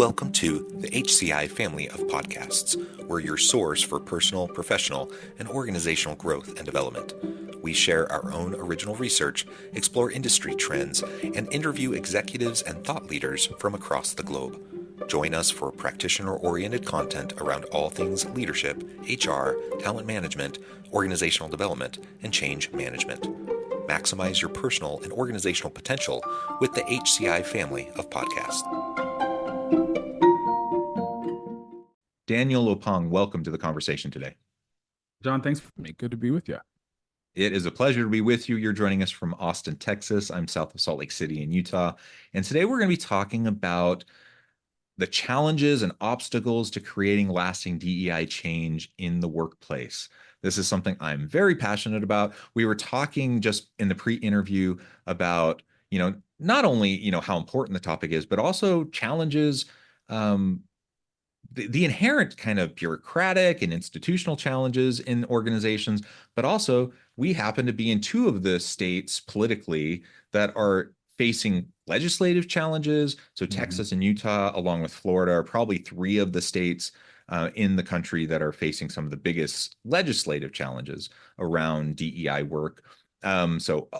Welcome to the HCI family of podcasts. We're your source for personal, professional, and organizational growth and development. We share our own original research, explore industry trends, and interview executives and thought leaders from across the globe. Join us for practitioner-oriented content around all things leadership, HR, talent management, organizational development, and change management. Maximize your personal and organizational potential with the HCI family of podcasts. Daniel Oppong, welcome to the conversation today. John, thanks for me. Good to be with you. It is a pleasure to be with you. You're joining us from Austin, Texas. I'm south of Salt Lake City in Utah. And today we're going to be talking about the challenges and obstacles to creating lasting DEI change in the workplace. This is something I'm very passionate about. We were talking just in the pre-interview about, not only, how important the topic is, but also challenges, the inherent kind of bureaucratic and institutional challenges in organizations, but also we happen to be in two of the states politically that are facing legislative challenges. So Texas and Utah, along with Florida, are probably three of the states in the country that are facing some of the biggest legislative challenges around DEI work. So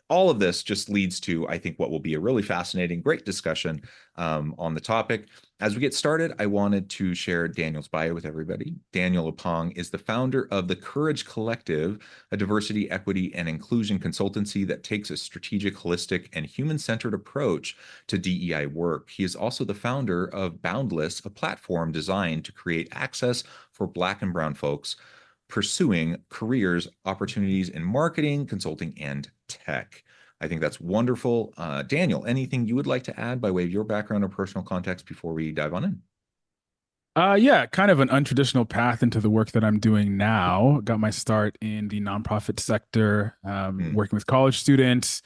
all of this just leads to, I think, what will be a really fascinating, great discussion on the topic. As we get started, I wanted to share Daniel's bio with everybody. Daniel Oppong is the founder of the Courage Collective, a diversity, equity, and inclusion consultancy that takes a strategic, holistic, and human-centered approach to DEI work. He is also the founder of Boundless, a platform designed to create access for Black and Brown folks pursuing careers, opportunities in marketing, consulting, and tech. I think that's wonderful. Daniel, anything you would like to add by way of your background or personal context before we dive on in? Yeah, kind of an untraditional path into the work that I'm doing now. Got my start in the nonprofit sector, working with college students.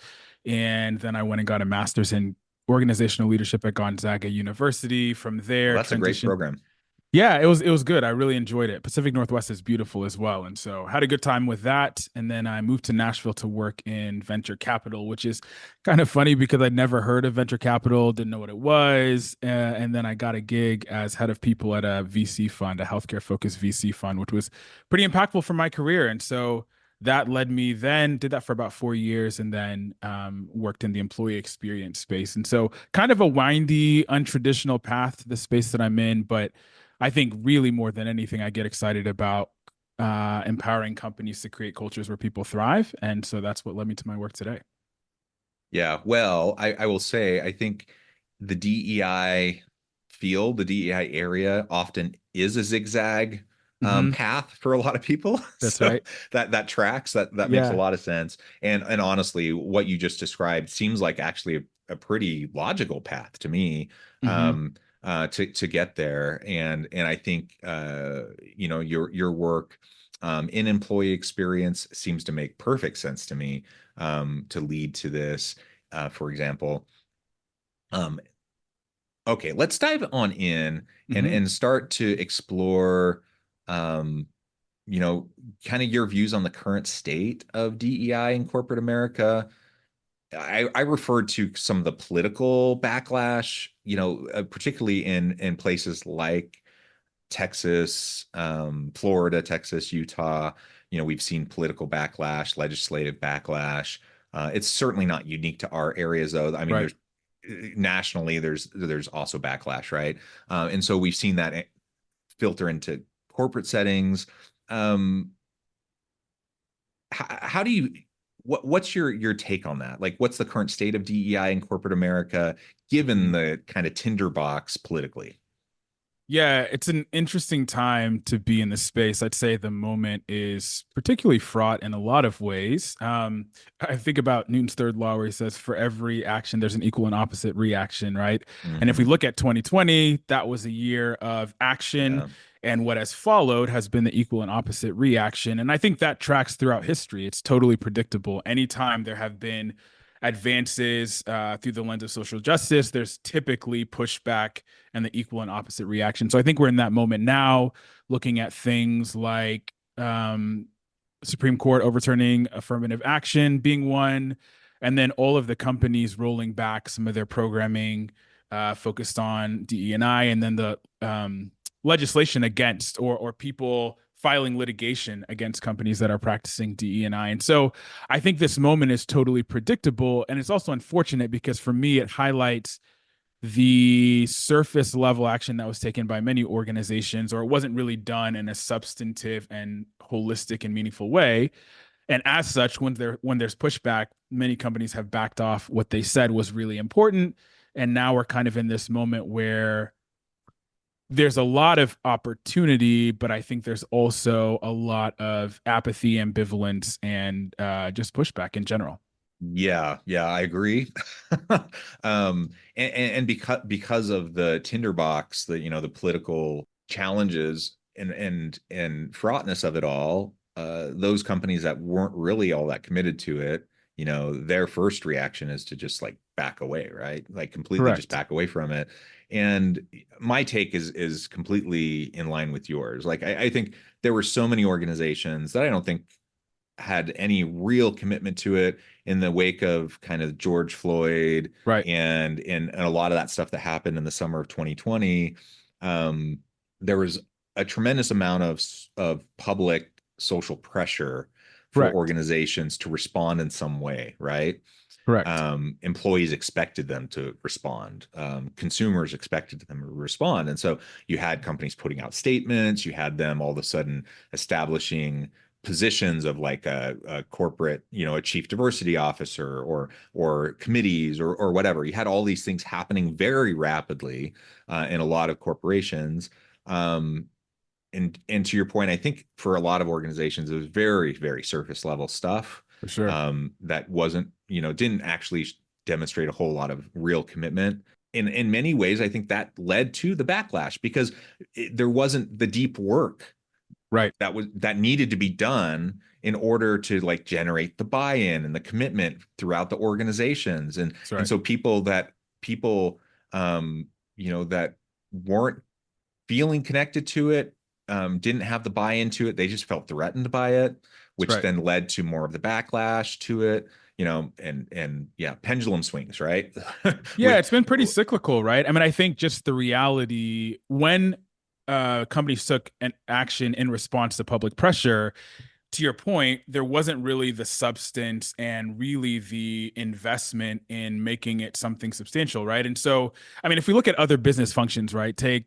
And then I went and got a master's in organizational leadership at Gonzaga University. From there, That's a great program. Yeah, it was good. I really enjoyed it. Pacific Northwest is beautiful as well. And so had a good time with that. And then I moved to Nashville to work in venture capital, which is kind of funny because I'd never heard of venture capital, didn't know what it was. And then I got a gig as head of people at a VC fund, a healthcare focused VC fund, which was pretty impactful for my career. And so that led me then, did that for about 4 years, and then worked in the employee experience space. And so kind of a windy, untraditional path to the space that I'm in, but I think really more than anything, I get excited about empowering companies to create cultures where people thrive. And so that's what led me to my work today. Yeah, well, I will say, I think the DEI field, the DEI area often is a zigzag path for a lot of people. That's so right. That tracks, that makes a lot of sense. And honestly, what you just described seems like actually a pretty logical path to me. To get there, and I think your work in employee experience seems to make perfect sense to me to lead to this. For example, okay, let's dive on in and start to explore, kind of your views on the current state of DEI in corporate America. I referred to some of the political backlash, particularly in places like Texas, Florida, Texas, Utah. We've seen political backlash, legislative backlash. It's certainly not unique to our areas, though. I mean, Right. nationally, there's also backlash, right? And so we've seen that filter into corporate settings. How do you? What's your take on that? Like, what's the current state of DEI in corporate America, given the kind of tinderbox politically? Yeah, it's an interesting time to be in the space. I'd say the moment is particularly fraught in a lot of ways. I think about Newton's third law, where he says, for every action, there's an equal and opposite reaction, right? And if we look at 2020, that was a year of action. Yeah. And what has followed has been the equal and opposite reaction. And I think that tracks throughout history. It's totally predictable. Anytime there have been advances through the lens of social justice, there's typically pushback and the equal and opposite reaction. So I think we're in that moment now, looking at things like Supreme Court overturning affirmative action being one, and then all of the companies rolling back some of their programming focused on DE&I, and then the legislation against or people filing litigation against companies that are practicing DE&I. And so I think this moment is totally predictable. And it's also unfortunate because for me, it highlights the surface level action that was taken by many organizations, or it wasn't really done in a substantive and holistic and meaningful way. And as such, when there's pushback, many companies have backed off what they said was really important. And now we're kind of in this moment where there's a lot of opportunity, but I think there's also a lot of apathy, ambivalence, and just pushback in general. Yeah, yeah, I agree. And because of the tinderbox, the political challenges and fraughtness of it all, those companies that weren't really all that committed to it, their first reaction is to just like back away, right? Like completely just Correct. back away from it. And my take is completely in line with yours. Like I think there were so many organizations that I don't think had any real commitment to it in the wake of kind of George Floyd Right. and a lot of that stuff that happened in the summer of 2020. um, there was a tremendous amount of public social pressure for Correct. organizations to respond in some way, right? Correct. Employees expected them to respond. Consumers expected them to respond. And so you had companies putting out statements. You had them all of a sudden establishing positions of like a corporate, a chief diversity officer or committees or whatever. You had all these things happening very rapidly in a lot of corporations. And to your point, I think for a lot of organizations, it was very, very surface level stuff For sure. that wasn't, didn't actually demonstrate a whole lot of real commitment. In many ways, I think that led to the backlash because there wasn't the deep work Right. that needed to be done in order to like generate the buy-in and the commitment throughout the organizations. And That's and right. so people that weren't feeling connected to it, didn't have the buy-in to it. They just felt threatened by it, That's which right. then led to more of the backlash to it, and yeah, pendulum swings, right? Yeah, With it's been pretty cyclical, right? I mean, I think just the reality when companies took an action in response to public pressure, to your point, there wasn't really the substance and really the investment in making it something substantial, right? And so, I mean, if we look at other business functions, right, take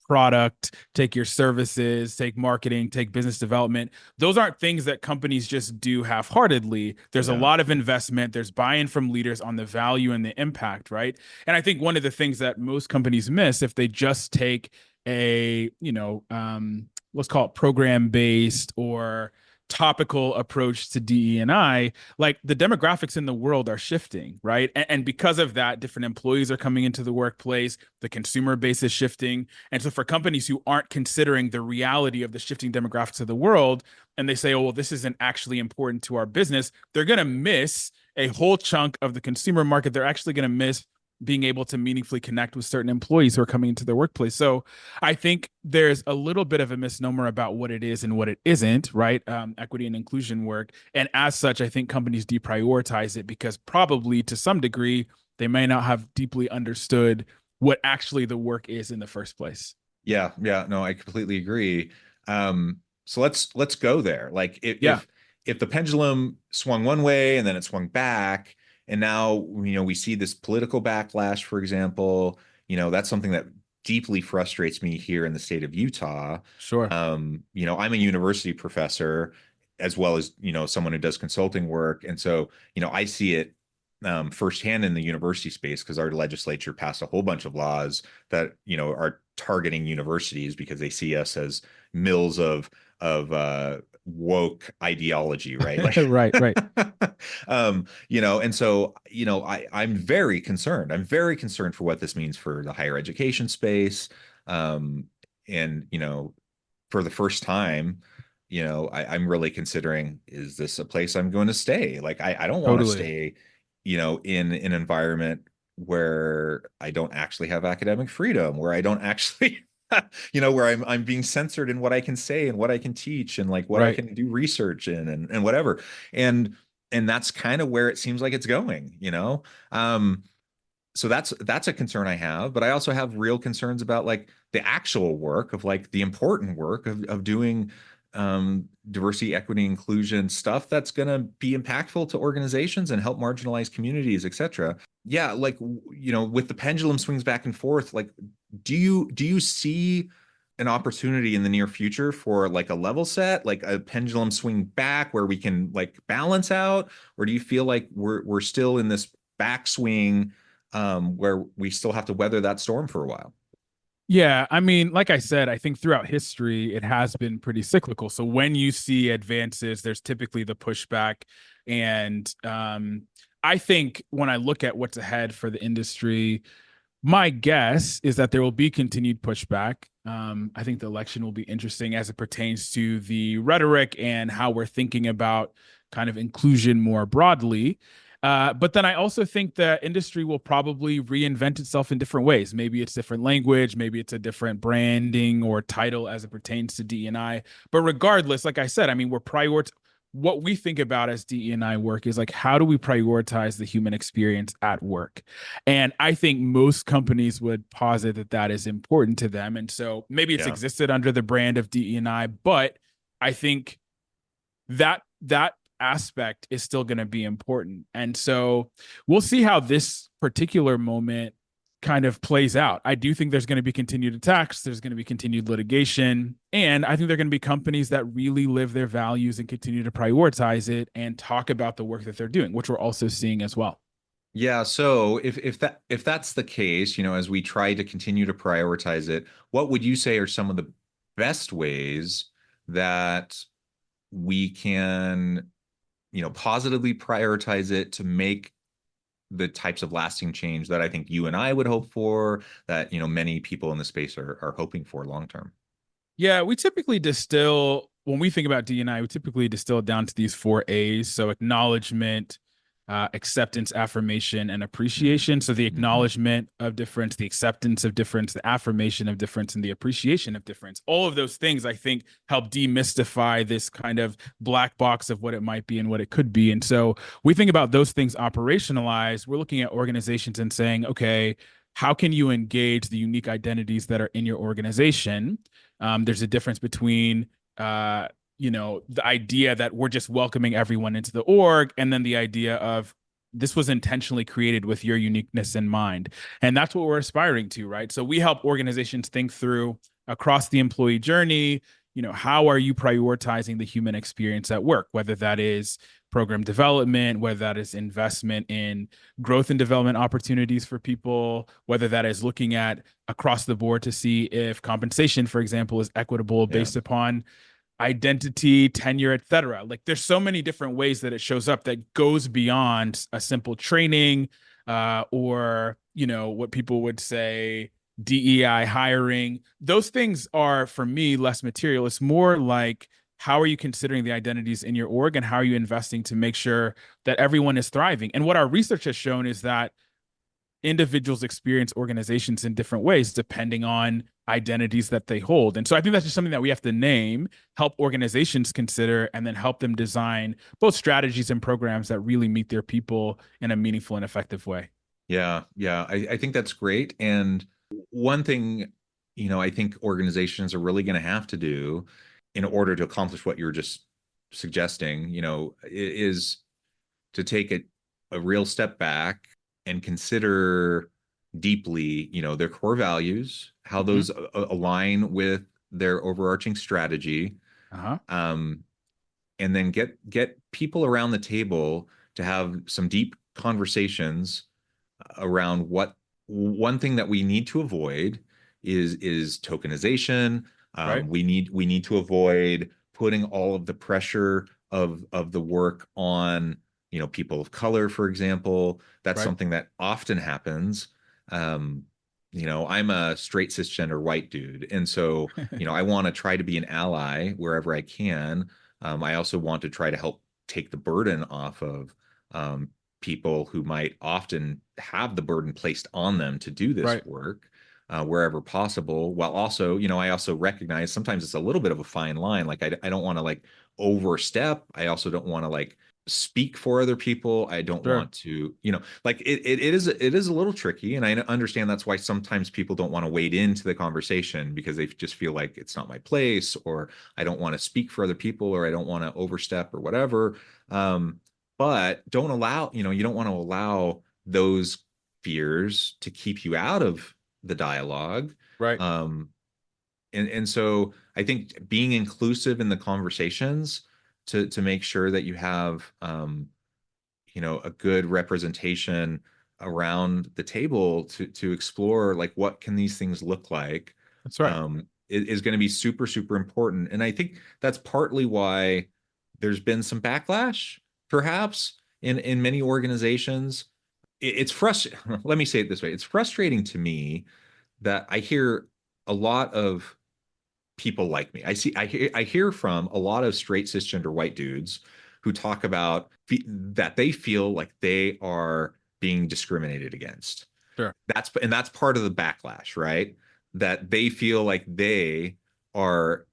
product, take your services, take marketing, take business development, those aren't things that companies just do half heartedly. There's a no, lot of investment, there's buy in from leaders on the value and the impact, right? And I think one of the things that most companies miss if they just take a, let's call it program based or topical approach to DE&I, like the demographics in the world are shifting, right? And because of that, different employees are coming into the workplace, the consumer base is shifting. And so for companies who aren't considering the reality of the shifting demographics of the world, and they say, oh, well, this isn't actually important to our business, they're going to miss a whole chunk of the consumer market. They're actually going to miss being able to meaningfully connect with certain employees who are coming into their workplace. So I think there's a little bit of a misnomer about what it is and what it isn't, right? Equity and inclusion work. And as such, I think companies deprioritize it because probably to some degree, they may not have deeply understood what actually the work is in the first place. yeah, yeah, no, I completely agree. So let's go there. Like Yeah, if the pendulum swung one way and then it swung back, and now we see this political backlash, for example, that's something that deeply frustrates me here in the state of Utah. sure. I'm a university professor as well as someone who does consulting work, and so I see it firsthand in the university space because our legislature passed a whole bunch of laws that are targeting universities because they see us as mills of woke ideology, right? Right, right. And so I'm very concerned. I'm very concerned for what this means for the higher education space. Um, and for the first time, I'm really considering, is this a place I'm going to stay? Like I don't want to Totally. stay in an environment where I don't actually have academic freedom, where I don't actually, where I'm being censored in what I can say and what I can teach and like what I Right. can do research in and whatever. And and that's kind of where it seems like it's going. Um, so that's a concern I have, but I also have real concerns about like the actual work of like the important work of doing diversity, equity, inclusion stuff that's going to be impactful to organizations and help marginalized communities, etc. Yeah, like with the pendulum swings back and forth, like do you see an opportunity in the near future for like a level set, like a pendulum swing back where we can like balance out, or do you feel like we're still in this backswing where we still have to weather that storm for a while? Yeah, I mean, like I said, I think throughout history it has been pretty cyclical. So when you see advances, there's typically the pushback, and I think when I look at what's ahead for the industry, my guess is that there will be continued pushback. I think the election will be interesting as it pertains to the rhetoric and how we're thinking about kind of inclusion more broadly. But then I also think the industry will probably reinvent itself in different ways. Maybe it's different language, maybe it's a different branding or title as it pertains to DEI. But regardless, like I said, I mean, what we think about as DE&I work is like, how do we prioritize the human experience at work? And I think most companies would posit that that is important to them. And so maybe it's Yeah. existed under the brand of DE&I, but I think that aspect is still going to be important. And so we'll see how this particular moment kind of plays out. I do think there's going to be continued attacks, there's going to be continued litigation, and I think there are going to be companies that really live their values and continue to prioritize it and talk about the work that they're doing, which we're also seeing as well. Yeah, so if that's the case, as we try to continue to prioritize it, what would you say are some of the best ways that we can, positively prioritize it to make the types of lasting change that I think you and I would hope for, that, many people in the space are hoping for long term? Yeah, we typically distill when we think about D&I, we typically distill it down to these four A's. So acknowledgement, acceptance, affirmation, and appreciation. So the Mhm. acknowledgement of difference, the acceptance of difference, the affirmation of difference, and the appreciation of difference. All of those things, I think, help demystify this kind of black box of what it might be and what it could be. And so we think about those things operationalized. We're looking at organizations and saying, okay, how can you engage the unique identities that are in your organization? There's a difference between the idea that we're just welcoming everyone into the org, and then the idea of this was intentionally created with your uniqueness in mind. And that's what we're aspiring to, right? So we help organizations think through across the employee journey, how are you prioritizing the human experience at work, whether that is program development, whether that is investment in growth and development opportunities for people, whether that is looking at across the board to see if compensation, for example, is equitable Yeah. based upon identity, tenure, etc. Like there's so many different ways that it shows up that goes beyond a simple training or what people would say DEI hiring. Those things are for me less material. It's more like how are you considering the identities in your org and how are you investing to make sure that everyone is thriving? And what our research has shown is that individuals experience organizations in different ways depending on identities that they hold. And so I think that's just something that we have to name, help organizations consider, and then help them design both strategies and programs that really meet their people in a meaningful and effective way. Yeah, yeah, I think that's great. And one thing, I think organizations are really going to have to do in order to accomplish what you're just suggesting, is to take a real step back and consider deeply, their core values, how Mm-hmm. those align with their overarching strategy, Uh-huh. um, and then get people around the table to have some deep conversations around what one thing that we need to avoid is tokenization. Right. We need to avoid putting all of the pressure of the work on people of color, for example. That's Right. something that often happens. Um, I'm a straight cisgender white dude, and so I want to try to be an ally wherever I can. I also want to try to help take the burden off of um, people who might often have the burden placed on them to do this Right. work wherever possible. While also, I also recognize sometimes it's a little bit of a fine line. Like I don't want to like overstep. I also don't want to like speak for other people. I don't Sure. want to, like it is a little tricky. And I understand that's why sometimes people don't want to wade into the conversation because they just feel like it's not my place, or I don't want to speak for other people, or I don't want to overstep or whatever. Um, but don't allow, you don't want to allow those fears to keep you out of the dialogue. Right. Um, and so I think being inclusive in the conversations to make sure that you have a good representation around the table to explore like what can these things look like, That's right. is going to be super super important. And I think that's partly why there's been some backlash, perhaps in many organizations. It's frustrating. Let me say it this way: it's frustrating to me that I hear a lot of people like me. I hear from a lot of straight cisgender white dudes who talk about that they feel like they are being discriminated against. Sure. That's part of the backlash, right? That they feel like they are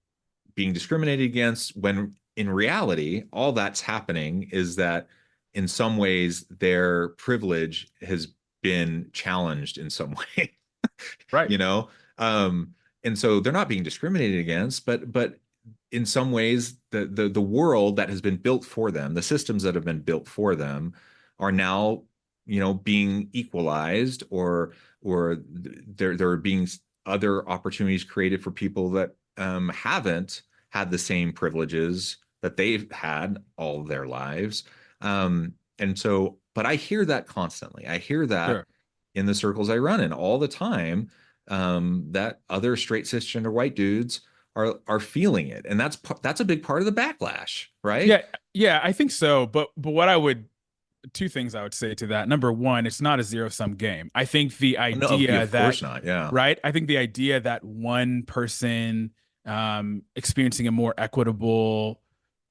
being discriminated against when in reality all that's happening is that in some ways their privilege has been challenged in some way. Right. you know um and so they're not being discriminated against, but in some ways the world that has been built for them, the systems that have been built for them are now being equalized, or there are being other opportunities created for people that haven't had the same privileges that they've had all their lives. And so, but I hear that constantly. I hear that Sure. in the circles I run in all the time, that other straight cisgender white dudes are feeling it, and that's a big part of the backlash, right? Yeah. Yeah, I think so. But what I would two things I would say to that. Number one, it's not a zero sum game. I think the No, idea of that, course not. Yeah, right? I think the idea that one person experiencing a more equitable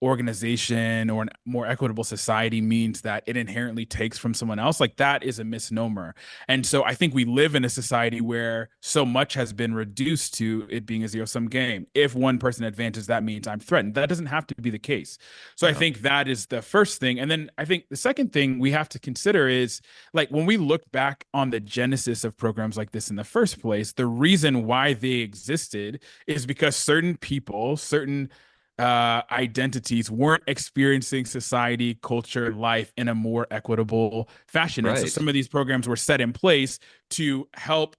organization or a more equitable society means that it inherently takes from someone else, like that is a misnomer. And so I think we live in a society where so much has been reduced to it being a zero sum game. If one person advances, that means I'm threatened. That doesn't have to be the case. So I yeah, think that is the first thing. And then I think the second thing we have to consider is like when we look back on the genesis of programs like this in the first place, the reason why they existed is because certain people, certain identities weren't experiencing society, culture, life in a more equitable fashion. And so right, some of these programs were set in place to help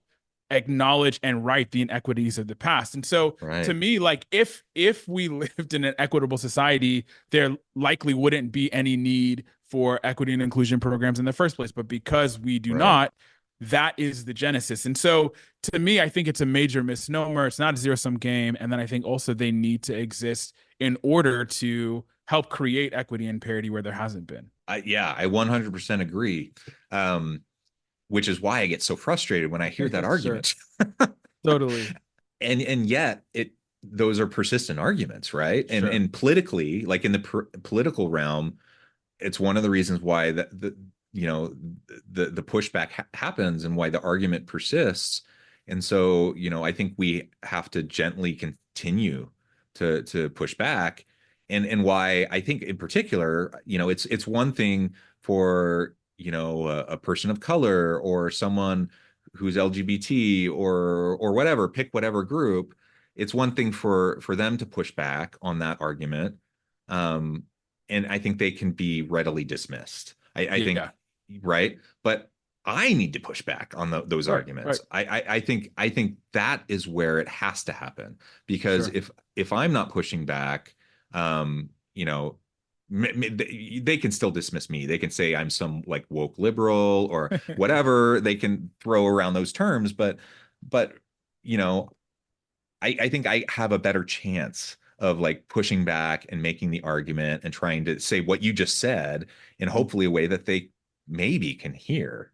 acknowledge and right the inequities of the past. And so to right, me, like if we lived in an equitable society, there likely wouldn't be any need for equity and inclusion programs in the first place. But because we do right. not, that is the genesis. And so to me, I think it's a major misnomer. It's not a zero sum game. And then I think also they need to exist in order to help create equity and parity where there hasn't been. Yeah, I 100% agree. Um, which is why I get so frustrated when I hear that Sure. argument. Totally. And yet those are persistent arguments, right? And Sure. politically, like in the political realm, it's one of the reasons why you know the pushback happens and why the argument persists. And so, I think we have to gently continue to push back. And why I think in particular, it's one thing for, a person of color or someone who's LGBT or whatever, pick whatever group. It's one thing for them to push back on that argument. Um, and I think they can be readily dismissed. I think, Yeah. right? But I need to push back on those Right. arguments. Right. I think that is where it has to happen, because Sure. if I'm not pushing back, um, you know, they can still dismiss me. They can say I'm some like woke liberal or whatever. They can throw around those terms, but you know, I think I have a better chance of like pushing back and making the argument and trying to say what you just said in Mhm. hopefully a way that they maybe can hear,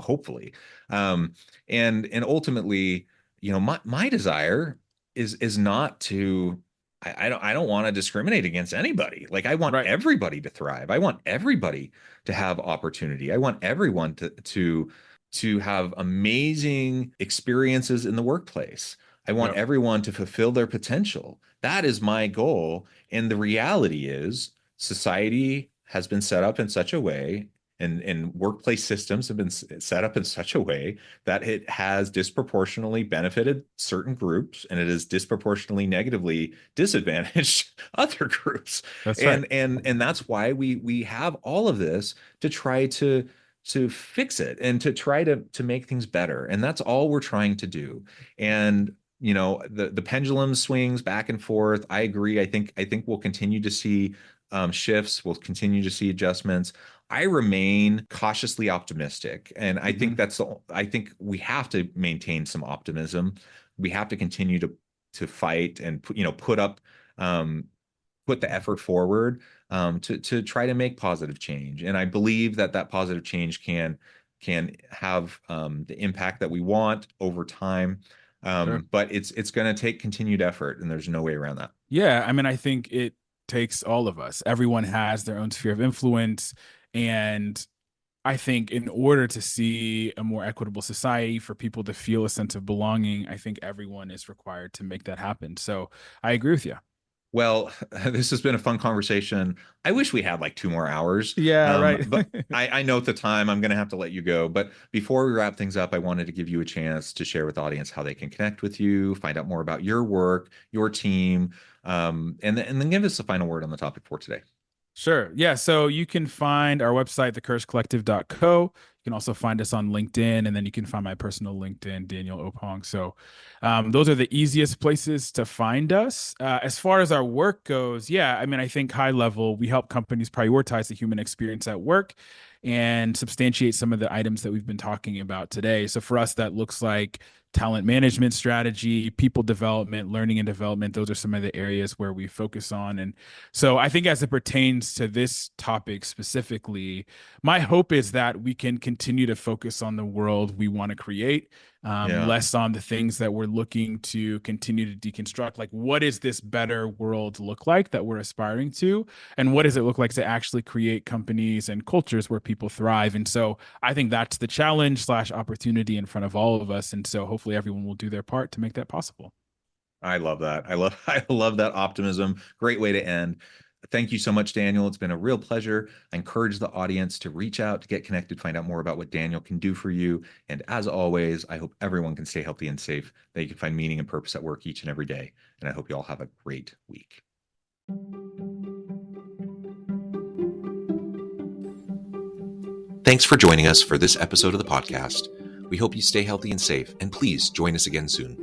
hopefully. Um, and ultimately, my desire is not to I don't want to discriminate against anybody. Like I want Right. everybody to thrive. I want everybody to have opportunity. I want everyone to have amazing experiences in the workplace. I want Yep. everyone to fulfill their potential. That is my goal. And the reality is, society has been set up in such a way, and workplace systems have been set up in such a way that it has disproportionately benefited certain groups, and it has disproportionately negatively disadvantaged other groups. That's right. And that's why we have all of this to try to fix it and to try to make things better. And that's all we're trying to do. And the pendulum swings back and forth. I agree. I think we'll continue to see shifts. We'll continue to see adjustments. I remain cautiously optimistic, and I think I think we have to maintain some optimism. We have to continue to fight and put the effort forward to try to make positive change. And I believe that positive change can have the impact that we want over time. Sure. But it's going to take continued effort, and there's no way around that. Yeah, I mean, I think it takes all of us. Everyone has their own sphere of influence, and I think in order to see a more equitable society, for people to feel a sense of belonging, I think everyone is required to make that happen. So I agree with you. Well, this has been a fun conversation. I wish we had like 2 more hours. Yeah, right. But I know at the time I'm going to have to let you go. But before we wrap things up, I wanted to give you a chance to share with the audience how they can connect with you, find out more about your work, your team, and then give us a final word on the topic for today. Sure. Yeah. So you can find our website, thecursecollective.co. You can also find us on LinkedIn, and then you can find my personal LinkedIn, Daniel Oppong. So those are the easiest places to find us. As far as our work goes, yeah, I mean, I think high level, we help companies prioritize the human experience at work and substantiate some of the items that we've been talking about today. So for us, that looks like talent management strategy, people development, learning and development. Those are some of the areas where we focus on. And so I think as it pertains to this topic specifically, my hope is that we can continue to focus on the world we want to create, Yeah. less on the things that we're looking to continue to deconstruct. Like, what is this better world look like that we're aspiring to? And what does it look like to actually create companies and cultures where people thrive? And so I think that's the challenge / opportunity in front of all of us. And so hopefully everyone will do their part to make that possible. I love that. I love that optimism. Great way to end. Thank you so much, Daniel. It's been a real pleasure. I encourage the audience to reach out, to get connected, find out more about what Daniel can do for you. And as always, I hope everyone can stay healthy and safe, that you can find meaning and purpose at work each and every day. And I hope you all have a great week. Thanks for joining us for this episode of the podcast. We hope you stay healthy and safe, and please join us again soon.